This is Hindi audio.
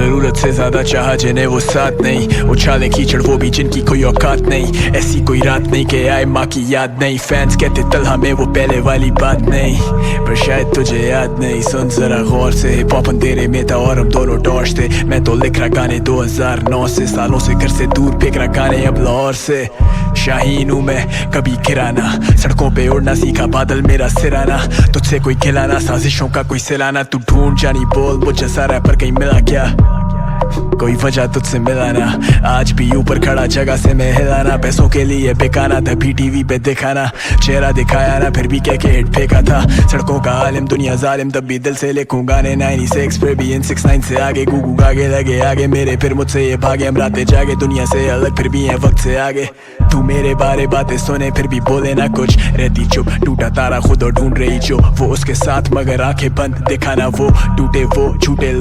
जरूरत से ज्यादा चाहा जिन्हें वो साथ नहीं, उछाले कीचड़ वो भी जिनकी कोई औकात नहीं। ऐसी कोई रात नहीं कि आए माँ की याद नहीं। फैंस कहते तलहा में वो पहले वाली बात नहीं, पर शायद तुझे याद नहीं। सुन जरा गौर से, हिप हॉप अंधेरे में था और हम दोनों टॉर्च थे। मैं तो लिख रहा गाने 2009 से, सालों से घर से दूर फेंक रहा गाने अब लाहौर से। शाहीन हूँ मैं कभी गिराना, सड़कों पे उड़ना सीखा बादल मेरा सिराना। तुझसे कोई खिलाना, साजिशों का कोई सिलाना। तू ढूंढ जानी बोल मुझे सारा, पर कहीं मिला क्या कोई वजह तुझसे मिलाना। आज भी ऊपर खड़ा जगह से मैं हिलाना, पैसों के लिए बेकाना तभी टीवी पे दिखाना। चेहरा दिखाया ना फिर भी कह के हिट फेंका था। सड़कों का आलिम दुनिया जालिम, तब भी दिल से लिखूं गाने 96 फिर भी इन 69 से आगे। गूगू आगे लगे आगे मेरे, फिर मुझसे ये भागे। हम रातें जागे दुनिया से अलग फिर भी हैं वक्त से आगे। तू मेरे बारे बातें सुने फिर भी बोले ना कुछ, रहती चुप। टूटा तारा खुद और ढूंढ रही जो वो उसके साथ, मगर आंखें बंद दिखाना वो टूटे वो झूठे।